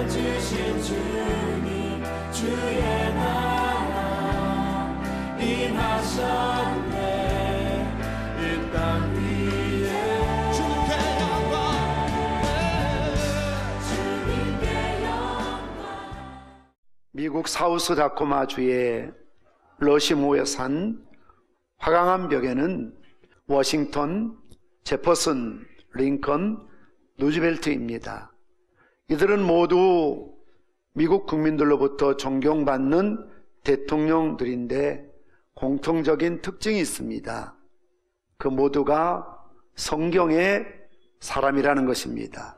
주신 주님 주의 나라 임하셨네. 이 땅 위에 주님께 영광. 미국 사우스 다코마주의 러시모에 산 화강암 벽에는 워싱턴, 제퍼슨, 링컨, 루즈벨트입니다. 이들은 모두 미국 국민들로부터 존경받는 대통령들인데 공통적인 특징이 있습니다. 그 모두가 성경의 사람이라는 것입니다.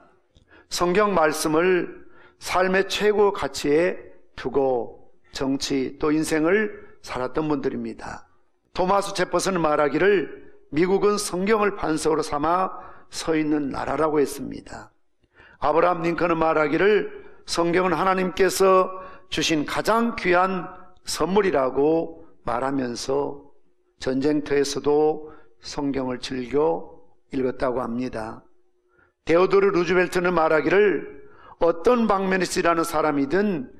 성경 말씀을 삶의 최고 가치에 두고 정치 또 인생을 살았던 분들입니다. 토마스 제퍼슨은 말하기를 미국은 성경을 반석으로 삼아 서 있는 나라라고 했습니다. 아브라함 링컨은 말하기를 성경은 하나님께서 주신 가장 귀한 선물이라고 말하면서 전쟁터에서도 성경을 즐겨 읽었다고 합니다. 데오도르 루즈벨트는 말하기를 어떤 방면에서 일하는 사람이든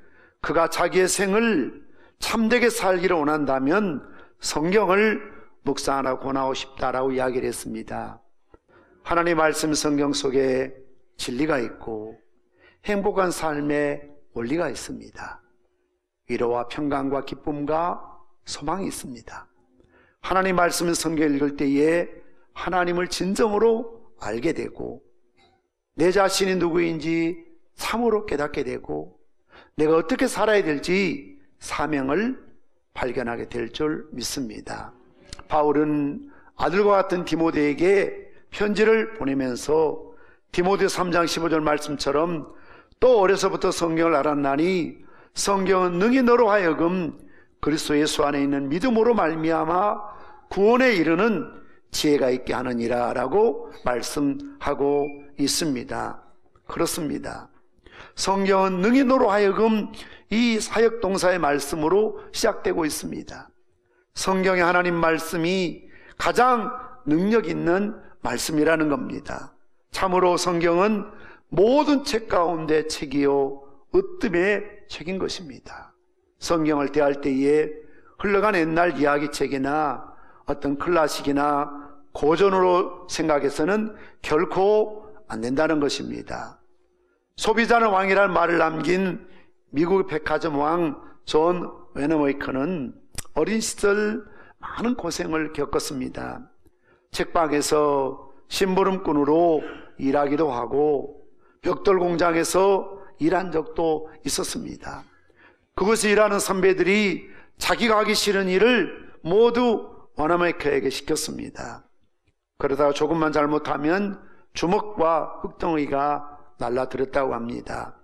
그가 자기의 생을 참되게 살기를 원한다면 성경을 묵상하라 권하고 싶다라고 이야기를 했습니다. 하나님의 말씀 성경 속에 진리가 있고 행복한 삶의 원리가 있습니다. 위로와 평강과 기쁨과 소망이 있습니다. 하나님 말씀 성경 읽을 때에 하나님을 진정으로 알게 되고 내 자신이 누구인지 참으로 깨닫게 되고 내가 어떻게 살아야 될지 사명을 발견하게 될 줄 믿습니다. 바울은 아들과 같은 디모데에게 편지를 보내면서 디모데 3장 15절 말씀처럼 또 어려서부터 성경을 알았나니 성경은 능히 너로 하여금 그리스도 예수 안에 있는 믿음으로 말미암아 구원에 이르는 지혜가 있게 하느니라 라고 말씀하고 있습니다. 그렇습니다. 성경은 능히 너로 하여금 이 사역동사의 말씀으로 시작되고 있습니다. 성경의 하나님 말씀이 가장 능력 있는 말씀이라는 겁니다. 참으로 성경은 모든 책 가운데 책이요 으뜸의 책인 것입니다. 성경을 대할 때에 흘러간 옛날 이야기책이나 어떤 클래식이나 고전으로 생각해서는 결코 안 된다는 것입니다. 소비자는 왕이라는 말을 남긴 미국 백화점 왕 존 웨너웨이커는 어린 시절 많은 고생을 겪었습니다. 책방에서 심부름꾼으로 일하기도 하고 벽돌 공장에서 일한 적도 있었습니다. 그곳에 일하는 선배들이 자기가 하기 싫은 일을 모두 웨너웨이커에게 시켰습니다. 그러다가 조금만 잘못하면 주먹과 흙덩이가 날라들었다고 합니다.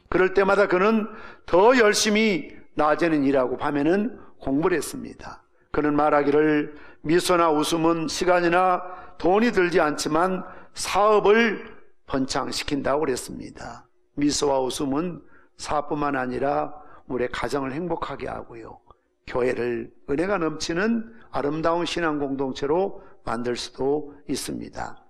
그럴 때마다 그는 더 열심히 낮에는 일하고 밤에는 공부를 했습니다. 그는 말하기를 미소나 웃음은 시간이나 돈이 들지 않지만 사업을 번창시킨다고 그랬습니다. 미소와 웃음은 사업뿐만 아니라 우리의 가정을 행복하게 하고요, 교회를 은혜가 넘치는 아름다운 신앙 공동체로 만들 수도 있습니다.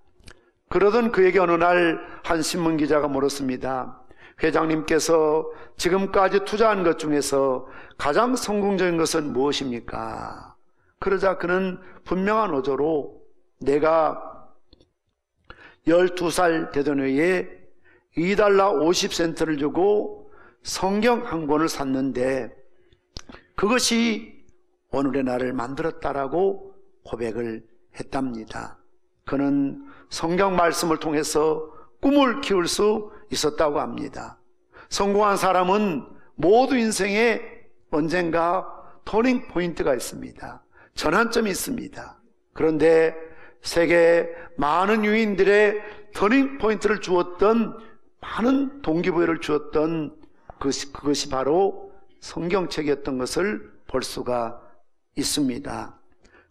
그러던 그에게 어느 날 한 신문기자가 물었습니다. 회장님께서 지금까지 투자한 것 중에서 가장 성공적인 것은 무엇입니까? 그러자 그는 분명한 어조로 내가 12살 되던 해에 $2 50센트를 주고 성경 한 권을 샀는데 그것이 오늘의 나를 만들었다라고 고백을 했답니다. 그는 성경 말씀을 통해서 꿈을 키울 수 있었다고 합니다. 성공한 사람은 모두 인생에 언젠가 터닝 포인트가 있습니다. 전환점이 있습니다. 그런데 세계 많은 유인들의 터닝 포인트를 주었던, 많은 동기부여를 주었던 그것이 바로 성경책이었던 것을 볼 수가 있습니다.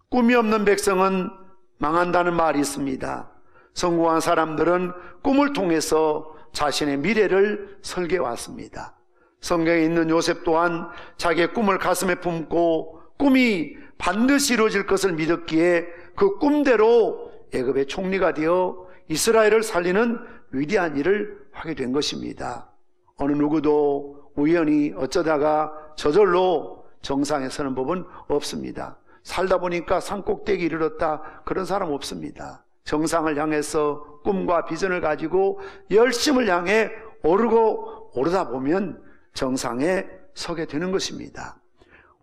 꿈이 없는 백성은 망한다는 말이 있습니다. 성공한 사람들은 꿈을 통해서 자신의 미래를 설계해 왔습니다. 성경에 있는 요셉 또한 자기의 꿈을 가슴에 품고 꿈이 반드시 이루어질 것을 믿었기에 그 꿈대로 애굽의 총리가 되어 이스라엘을 살리는 위대한 일을 하게 된 것입니다. 어느 누구도 우연히 어쩌다가 저절로 정상에 서는 법은 없습니다. 살다 보니까 산꼭대기 이르렀다, 그런 사람 없습니다. 정상을 향해서 꿈과 비전을 가지고 열심을 향해 오르다 보면 정상에 서게 되는 것입니다.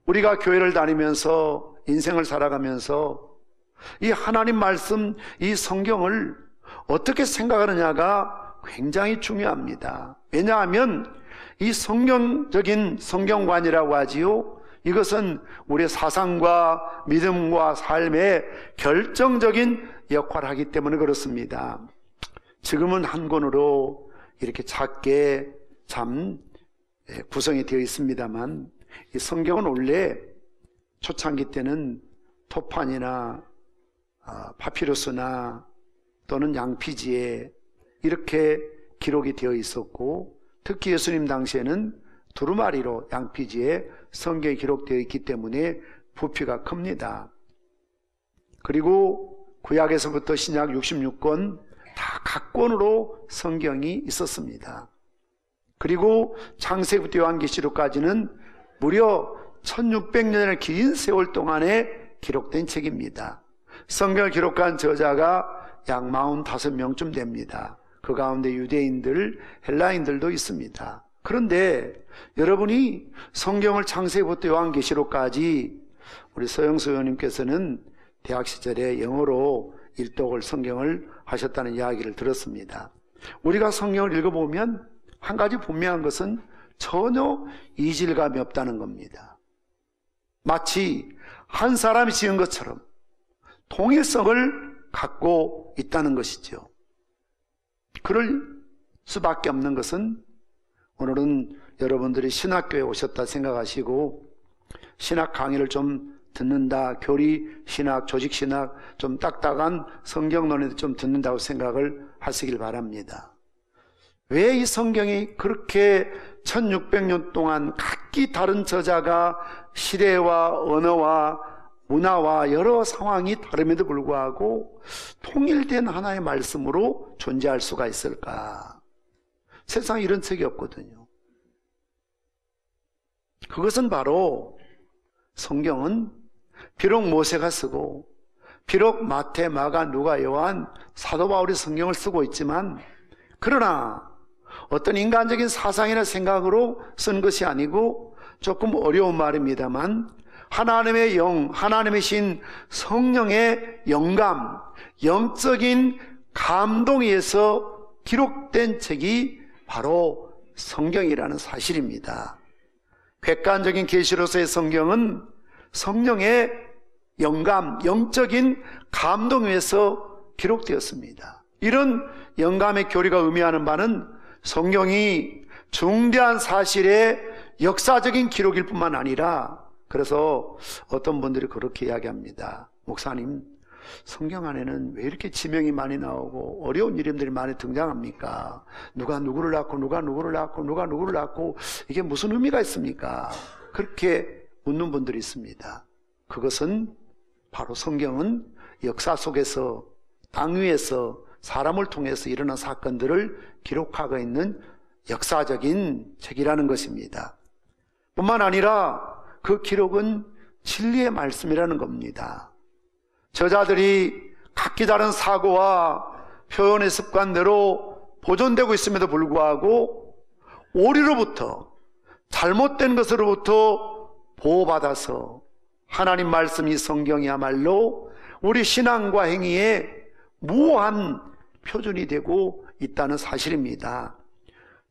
우리가 교회를 다니면서 인생을 살아가면서 이 하나님 말씀, 이 성경을 어떻게 생각하느냐가 굉장히 중요합니다. 왜냐하면 이 성경적인 성경관이라고 하지요, 이것은 우리의 사상과 믿음과 삶의 결정적인 역할을 하기 때문에 그렇습니다. 지금은 한 권으로 이렇게 작게 참 구성이 되어 있습니다만, 이 성경은 원래 초창기 때는 토판이나 파피루스나 또는 양피지에 이렇게 기록이 되어 있었고, 특히 예수님 당시에는 두루마리로 양피지에 성경이 기록되어 있기 때문에 부피가 큽니다. 그리고 구약에서부터 신약 66권 다 각권으로 성경이 있었습니다. 그리고 창세기부터 요한계시록까지는 무려 1600년의 긴 세월 동안에 기록된 책입니다. 성경을 기록한 저자가 약 45명쯤 됩니다. 그 가운데 유대인들, 헬라인들도 있습니다. 그런데 여러분이 성경을 창세기부터 요한계시록까지, 우리 서영수 의원님께서는 대학 시절에 영어로 일독을 성경을 하셨다는 이야기를 들었습니다. 우리가 성경을 읽어보면 한 가지 분명한 것은 전혀 이질감이 없다는 겁니다. 마치 한 사람이 지은 것처럼 통일성을 갖고 있다는 것이죠. 그럴 수밖에 없는 것은, 오늘은 여러분들이 신학교에 오셨다 생각하시고 신학 강의를 좀 듣는다, 교리 신학, 조직 신학, 좀 딱딱한 성경 논의도 좀 듣는다고 생각을 하시길 바랍니다. 왜 이 성경이 그렇게 1600년 동안 각기 다른 저자가 시대와 언어와 문화와 여러 상황이 다름에도 불구하고 통일된 하나의 말씀으로 존재할 수가 있을까? 세상에 이런 책이 없거든요. 그것은 바로 성경은 비록 모세가 쓰고 비록 마태, 마가, 누가, 요한, 사도 바울이 성경을 쓰고 있지만, 그러나 어떤 인간적인 사상이나 생각으로 쓴 것이 아니고, 조금 어려운 말입니다만 하나님의 영, 하나님의 신 성령의 영감, 영적인 감동에 의해서 기록된 책이 바로 성경이라는 사실입니다. 객관적인 계시로서의 성경은 성령의 영감, 영적인 감동에 의해서 기록되었습니다. 이런 영감의 교리가 의미하는 바는 성경이 중대한 사실의 역사적인 기록일 뿐만 아니라, 그래서 어떤 분들이 그렇게 이야기합니다. 목사님, 성경 안에는 왜 이렇게 지명이 많이 나오고 어려운 이름들이 많이 등장합니까? 누가 누구를 낳고 누가 누구를 낳고 누가 누구를 낳고 이게 무슨 의미가 있습니까? 그렇게 묻는 분들이 있습니다. 그것은 바로 성경은 역사 속에서, 땅 위에서 사람을 통해서 일어난 사건들을 기록하고 있는 역사적인 책이라는 것입니다. 뿐만 아니라 그 기록은 진리의 말씀이라는 겁니다. 저자들이 각기 다른 사고와 표현의 습관대로 보존되고 있음에도 불구하고 오류로부터, 잘못된 것으로부터 보호받아서 하나님 말씀이 성경이야말로 우리 신앙과 행위에 무한 표준이 되고 있다는 사실입니다.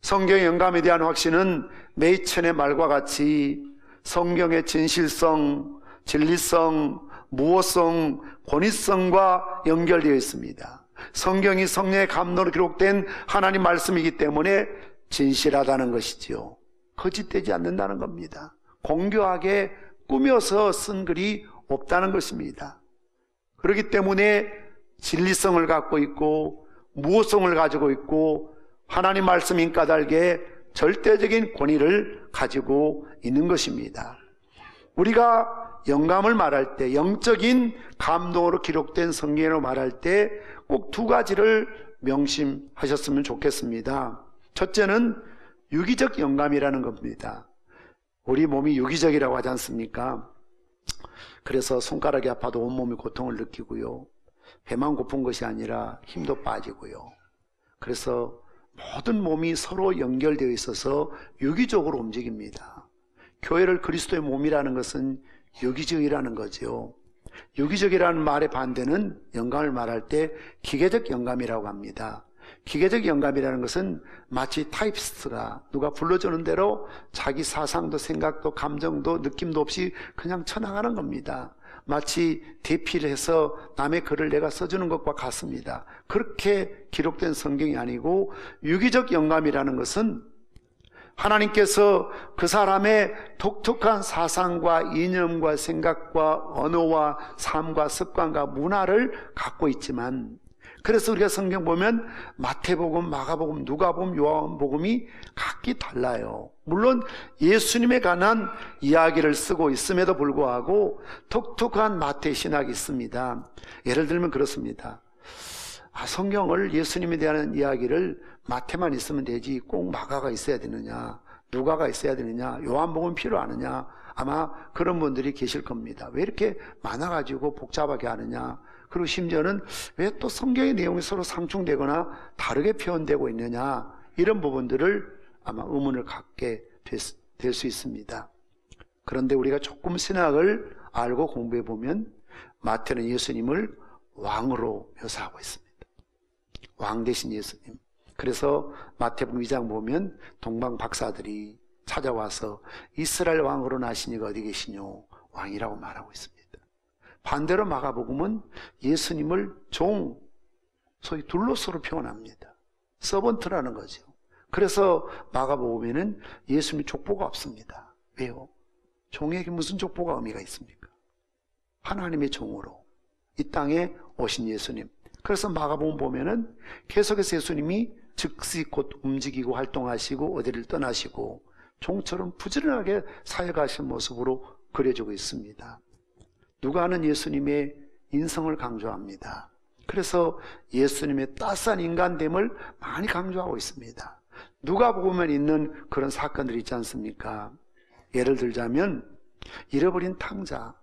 성경의 영감에 대한 확신은 메이천의 말과 같이 성경의 진실성, 진리성, 무호성, 권위성과 연결되어 있습니다. 성경이 성령의 감동으로 기록된 하나님 말씀이기 때문에 진실하다는 것이지요. 거짓되지 않는다는 겁니다. 공교하게 꾸며서 쓴 글이 없다는 것입니다. 그렇기 때문에 진리성을 갖고 있고 무호성을 가지고 있고 하나님 말씀인 까닭에 절대적인 권위를 가지고 있는 것입니다. 우리가 영감을 말할 때, 영적인 감동으로 기록된 성경으로 말할 때 꼭 두 가지를 명심하셨으면 좋겠습니다. 첫째는 유기적 영감이라는 겁니다. 우리 몸이 유기적이라고 하지 않습니까? 그래서 손가락이 아파도 온몸이 고통을 느끼고요. 배만 고픈 것이 아니라 힘도 빠지고요. 그래서 모든 몸이 서로 연결되어 있어서 유기적으로 움직입니다. 교회를 그리스도의 몸이라는 것은 유기적이라는 거죠. 유기적이라는 말의 반대는 영감을 말할 때 기계적 영감이라고 합니다. 기계적 영감이라는 것은 마치 타이피스트가 누가 불러주는 대로 자기 사상도 생각도 감정도 느낌도 없이 그냥 쳐나가는 겁니다. 마치 대피를 해서 남의 글을 내가 써주는 것과 같습니다. 그렇게 기록된 성경이 아니고 유기적 영감이라는 것은 하나님께서 그 사람의 독특한 사상과 이념과 생각과 언어와 삶과 습관과 문화를 갖고 있지만, 그래서 우리가 성경 보면 마태복음, 마가복음, 누가복음, 요한복음이 각기 달라요. 물론 예수님에 관한 이야기를 쓰고 있음에도 불구하고 독특한 마태 신학이 있습니다. 예를 들면 그렇습니다. 성경을 예수님에 대한 이야기를 마태만 있으면 되지 꼭 마가가 있어야 되느냐, 누가가 있어야 되느냐, 요한복음 필요하느냐, 아마 그런 분들이 계실 겁니다. 왜 이렇게 많아가지고 복잡하게 하느냐, 그리고 심지어는 왜 또 성경의 내용이 서로 상충되거나 다르게 표현되고 있느냐, 이런 부분들을 아마 의문을 갖게 될 수 있습니다. 그런데 우리가 조금 신학을 알고 공부해 보면 마태는 예수님을 왕으로 묘사하고 있습니다. 왕 대신 예수님. 그래서 마태복음 2장 보면 동방 박사들이 찾아와서 이스라엘 왕으로 나신 이가 어디 계시뇨? 왕이라고 말하고 있습니다. 반대로 마가복음은 예수님을 종, 소위 둘로서로 표현합니다. 서번트라는 거죠. 그래서 마가복음에는 예수님의 족보가 없습니다. 왜요? 종에게 무슨 족보가 의미가 있습니까? 하나님의 종으로 이 땅에 오신 예수님. 그래서 마가복음 보면은 계속해서 예수님이 즉시 곧 움직이고 활동하시고 어디를 떠나시고 종처럼 부지런하게 사역하신 모습으로 그려지고 있습니다. 누가는 예수님의 인성을 강조합니다. 그래서 예수님의 따스한 인간됨을 많이 강조하고 있습니다. 누가복음에 있는 그런 사건들이 있지 않습니까? 예를 들자면 잃어버린 탕자,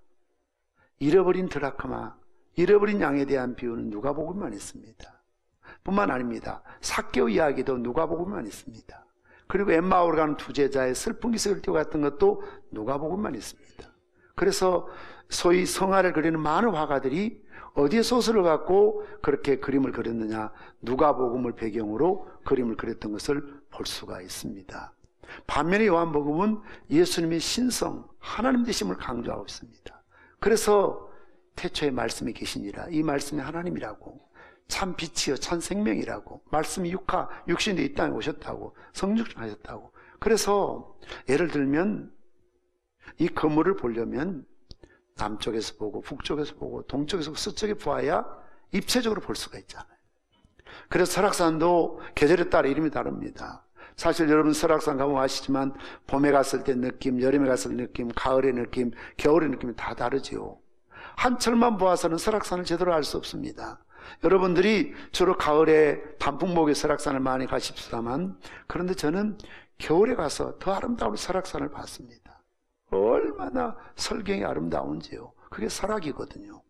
잃어버린 드라크마, 잃어버린 양에 대한 비유는 누가복음만 있습니다. 뿐만 아닙니다. 삭개오 이야기도 누가복음만 있습니다. 그리고 엠마오로 가는 두 제자의 슬픈 기색을 띄고 갔던 것도 누가복음만 있습니다. 그래서 소위 성화를 그리는 많은 화가들이 어디에 소설을 갖고 그렇게 그림을 그렸느냐, 누가복음을 배경으로 그림을 그렸던 것을 볼 수가 있습니다. 반면에 요한복음은 예수님의 신성, 하나님 되심을 강조하고 있습니다. 그래서 태초에 말씀이 계시니라, 이 말씀이 하나님이라고, 참 빛이요 참 생명이라고, 말씀이 육신이 이 땅에 오셨다고, 성육하셨다고. 그래서 예를 들면 이 건물을 보려면 남쪽에서 보고 북쪽에서 보고 동쪽에서 보고 서쪽에 보아야 입체적으로 볼 수가 있잖아요. 그래서 설악산도 계절에 따라 이름이 다릅니다. 사실 여러분 설악산 가면 아시지만 봄에 갔을 때 느낌, 여름에 갔을 때 느낌, 가을의 느낌, 겨울의 느낌이 다 다르죠. 한철만 보아서는 설악산을 제대로 알 수 없습니다. 여러분들이 주로 가을에 단풍목에 설악산을 많이 가십시다만, 그런데 저는 겨울에 가서 더 아름다운 설악산을 봤습니다. 얼마나 설경이 아름다운지요. 그게 설악이거든요.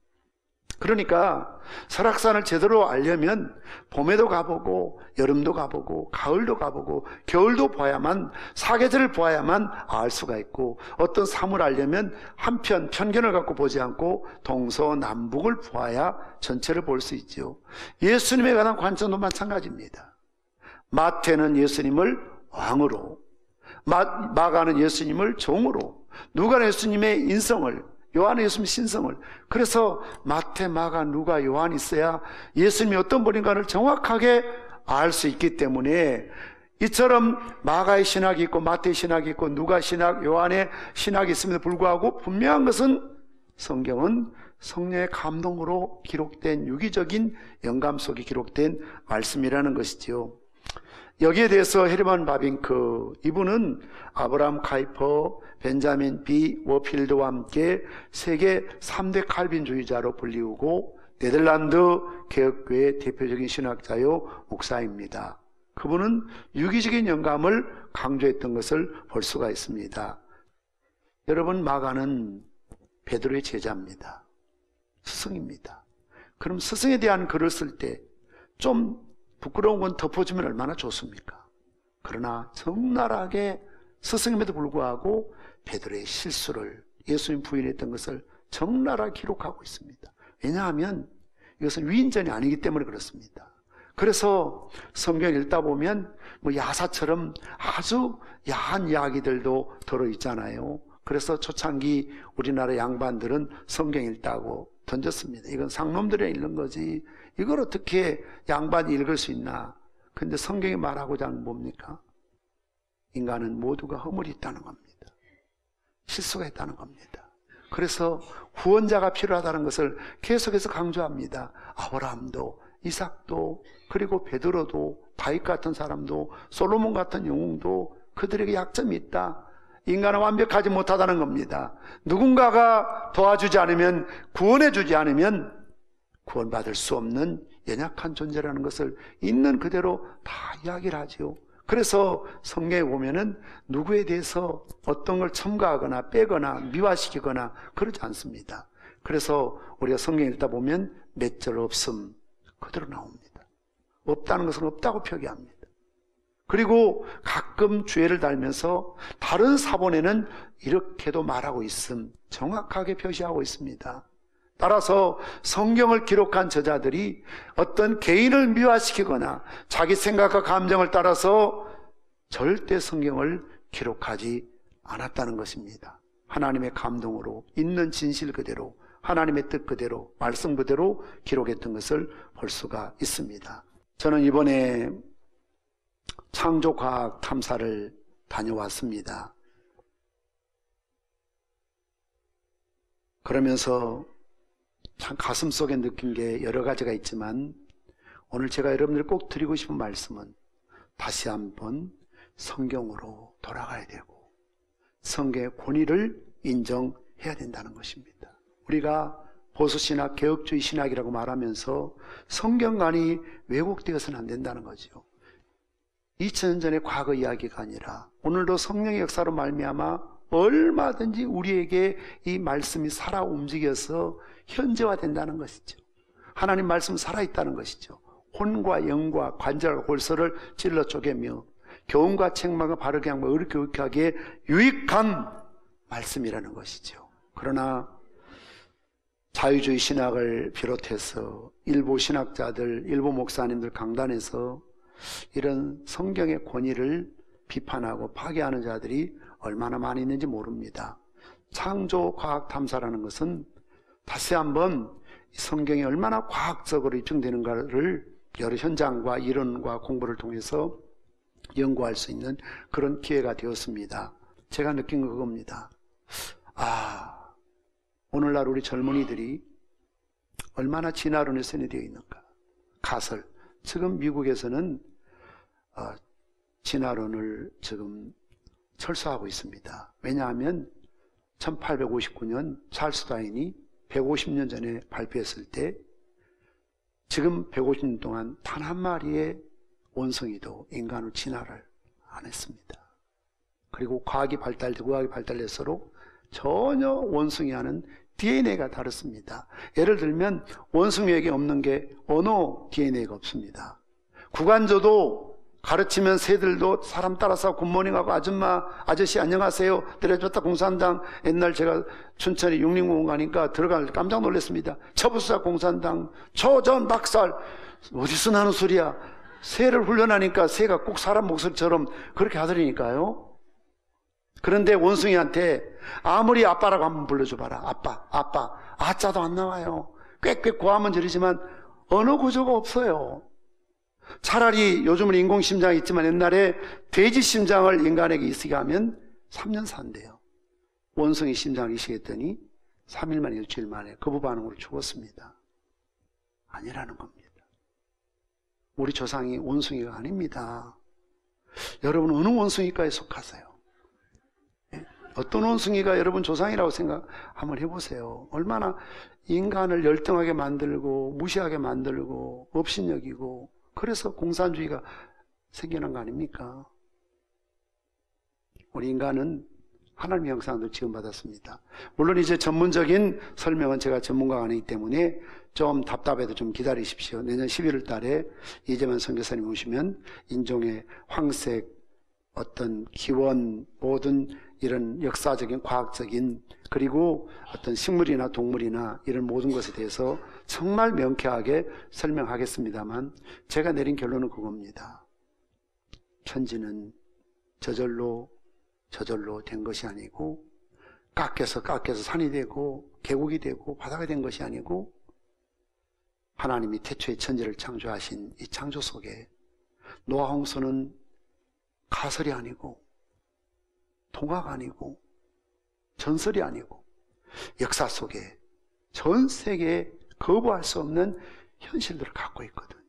그러니까 설악산을 제대로 알려면 봄에도 가보고 여름도 가보고 가을도 가보고 겨울도 봐야만, 사계절을 보아야만 알 수가 있고, 어떤 삶을 알려면 한편 편견을 갖고 보지 않고 동서남북을 보아야 전체를 볼 수 있죠. 예수님에 관한 관점도 마찬가지입니다. 마태는 예수님을 왕으로, 마가는 예수님을 종으로, 누가는 예수님의 인성을, 요한은 예수님의 신성을. 그래서 마태, 마가, 누가, 요한이 있어야 예수님이 어떤 분인가를 정확하게 알 수 있기 때문에, 이처럼 마가의 신학이 있고 마태의 신학이 있고 누가 신학, 요한의 신학이 있음에도 불구하고 분명한 것은 성경은 성령의 감동으로 기록된 유기적인 영감 속에 기록된 말씀이라는 것이지요. 여기에 대해서 헤르만 바빙크, 이분은 아브라함 카이퍼, 벤자민 B. 워필드와 함께 세계 3대 칼빈주의자로 불리우고 네덜란드 개혁교회 대표적인 신학자요 목사입니다. 그분은 유기적인 영감을 강조했던 것을 볼 수가 있습니다. 여러분, 마가는 베드로의 제자입니다. 스승입니다. 그럼 스승에 대한 글을 쓸 때 좀 부끄러운 건 덮어주면 얼마나 좋습니까? 그러나 적나라하게 스승임에도 불구하고 베드로의 실수를, 예수님 부인했던 것을 적나라하게 기록하고 있습니다. 왜냐하면 이것은 위인전이 아니기 때문에 그렇습니다. 그래서 성경 읽다 보면 뭐 야사처럼 아주 야한 이야기들도 들어있잖아요. 그래서 초창기 우리나라 양반들은 성경 읽다고 던졌습니다. 이건 상놈들이 읽는 거지, 이걸 어떻게 양반이 읽을 수 있나. 근데 성경이 말하고자 하는 뭡니까? 인간은 모두가 허물이 있다는 겁니다. 실수가 있다는 겁니다. 그래서 구원자가 필요하다는 것을 계속해서 강조합니다. 아브라함도, 이삭도, 그리고 베드로도, 다윗 같은 사람도, 솔로몬 같은 영웅도 그들에게 약점이 있다. 인간은 완벽하지 못하다는 겁니다. 누군가가 도와주지 않으면, 구원해 주지 않으면 구원받을 수 없는 연약한 존재라는 것을 있는 그대로 다 이야기를 하지요. 그래서 성경에 보면은 누구에 대해서 어떤 걸 첨가하거나 빼거나 미화시키거나 그러지 않습니다. 그래서 우리가 성경 읽다 보면 몇 절 없음 그대로 나옵니다. 없다는 것은 없다고 표기합니다. 그리고 가끔 주의를 달면서 다른 사본에는 이렇게도 말하고 있음 정확하게 표시하고 있습니다. 따라서 성경을 기록한 저자들이 어떤 개인을 미화시키거나 자기 생각과 감정을 따라서 절대 성경을 기록하지 않았다는 것입니다. 하나님의 감동으로 있는 진실 그대로, 하나님의 뜻 그대로, 말씀 그대로 기록했던 것을 볼 수가 있습니다. 저는 이번에 창조과학 탐사를 다녀왔습니다. 그러면서 참 가슴속에 느낀 게 여러 가지가 있지만 오늘 제가 여러분들 꼭 드리고 싶은 말씀은 다시 한번 성경으로 돌아가야 되고 성경의 권위를 인정해야 된다는 것입니다. 우리가 보수신학, 개혁주의 신학이라고 말하면서 성경관이 왜곡되어서는 안 된다는 거죠. 2000년 전의 과거 이야기가 아니라 오늘도 성령의 역사로 말미암아 얼마든지 우리에게 이 말씀이 살아 움직여서 현재화된다는 것이죠. 하나님 말씀 살아있다는 것이죠. 혼과 영과 관절과 골서를 찔러 쪼개며 교훈과 책망과 바르게 하고 의롭게 교육하기에 유익한 말씀이라는 것이죠. 그러나 자유주의 신학을 비롯해서 일부 신학자들, 일부 목사님들 강단에서 이런 성경의 권위를 비판하고 파괴하는 자들이 얼마나 많이 있는지 모릅니다. 창조과학 탐사라는 것은 다시 한번 성경이 얼마나 과학적으로 입증되는가를 여러 현장과 이론과 공부를 통해서 연구할 수 있는 그런 기회가 되었습니다. 제가 느낀 건 그겁니다. 오늘날 우리 젊은이들이 얼마나 진화론에 선이 되어 있는가. 가설. 지금 미국에서는 진화론을 지금 철수하고 있습니다. 왜냐하면 1859년 찰스 다윈이 150년 전에 발표했을 때 지금 150년 동안 단 한 마리의 원숭이도 인간을 진화를 안 했습니다. 그리고 과학이 발달되고 의학이 발달될수록 전혀 원숭이와는 DNA가 다릅니다. 예를 들면 원숭이에게 없는 게 언어 DNA가 없습니다. 구간조도 가르치면 새들도 사람 따라서 굿모닝하고 아줌마, 아저씨 안녕하세요. 때려줬다 공산당. 옛날 제가 춘천에 육림공원 가니까 들어갈 때 깜짝 놀랐습니다. 처부수자 공산당, 초전 박살. 어디서 나는 소리야. 새를 훈련하니까 새가 꼭 사람 목소리처럼 그렇게 하더라니까요. 그런데 원숭이한테 아무리 아빠라고 한번 불러줘봐라. 아빠, 아빠. 아자도 안 나와요. 꽥꽥 고함은 지르지만 언어 구조가 없어요. 차라리 요즘은 인공심장이 있지만 옛날에 돼지 심장을 인간에게 이식게 하면 3년 산대요. 원숭이 심장을 이식했더니 3일 만에 일주일 만에 거부 반응으로 죽었습니다. 아니라는 겁니다. 우리 조상이 원숭이가 아닙니다. 여러분 어느 원숭이과에 속하세요? 어떤 원숭이가 여러분 조상이라고 생각 한번 해보세요. 얼마나 인간을 열등하게 만들고 무시하게 만들고 업신여기고 그래서 공산주의가 생겨난 거 아닙니까? 우리 인간은 하나님의 형상으로 지음받았습니다. 물론 이제 전문적인 설명은 제가 전문가가 아니기 때문에 좀 답답해도 좀 기다리십시오. 내년 11월 달에 이재만 선교사님 오시면 인종의 황색, 어떤 기원, 모든 이런 역사적인, 과학적인, 그리고 어떤 식물이나 동물이나 이런 모든 것에 대해서 정말 명쾌하게 설명하겠습니다만 제가 내린 결론은 그겁니다. 천지는 저절로 된 것이 아니고 깎여서 산이 되고 계곡이 되고 바다가 된 것이 아니고 하나님이 태초에 천지를 창조하신 이 창조 속에 노아 홍수는 가설이 아니고 동화가 아니고 전설이 아니고 역사 속에 전 세계에 거부할 수 없는 현실들을 갖고 있거든요.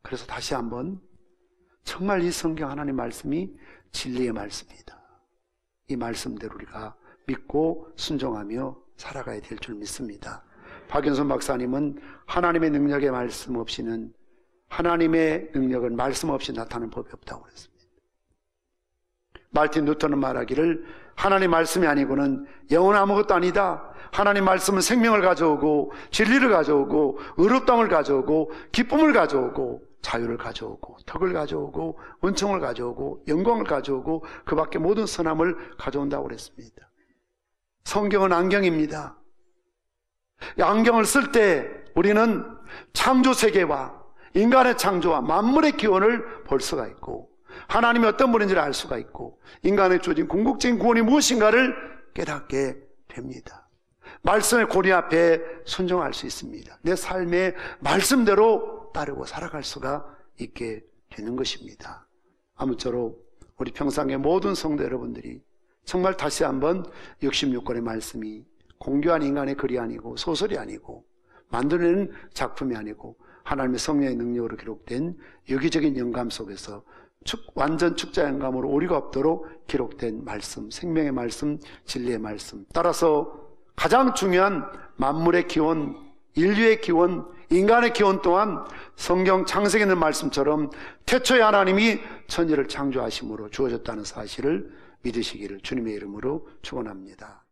그래서 다시 한번 정말 이 성경 하나님 말씀이 진리의 말씀이다. 이 말씀대로 우리가 믿고 순종하며 살아가야 될 줄 믿습니다. 박윤선 박사님은 하나님의 능력의 말씀 없이는 하나님의 능력은 말씀 없이 나타나는 법이 없다고 그랬습니다. 말틴 루터는 말하기를 하나님 말씀이 아니고는 영은 아무것도 아니다. 하나님 말씀은 생명을 가져오고 진리를 가져오고 의롭다움을 가져오고 기쁨을 가져오고 자유를 가져오고 덕을 가져오고 은총을 가져오고 영광을 가져오고 그 밖에 모든 선함을 가져온다고 그랬습니다. 성경은 안경입니다. 이 안경을 쓸 때 우리는 창조세계와 인간의 창조와 만물의 기원을 볼 수가 있고 하나님이 어떤 분인지를 알 수가 있고 인간의 주어진 궁극적인 구원이 무엇인가를 깨닫게 됩니다. 말씀의 고리 앞에 순종할 수 있습니다. 내 삶의 말씀대로 따르고 살아갈 수가 있게 되는 것입니다. 아무쪼록 우리 평상의 모든 성도 여러분들이 정말 다시 한번 66권의 말씀이 공교한 인간의 글이 아니고 소설이 아니고 만들어내는 작품이 아니고 하나님의 성령의 능력으로 기록된 유기적인 영감 속에서 완전 축자 영감으로 오류가 없도록 기록된 말씀, 생명의 말씀, 진리의 말씀, 따라서 가장 중요한 만물의 기원, 인류의 기원, 인간의 기원 또한 성경 창세기에 있는 말씀처럼 태초에 하나님이 천지를 창조하심으로 주어졌다는 사실을 믿으시기를 주님의 이름으로 축원합니다.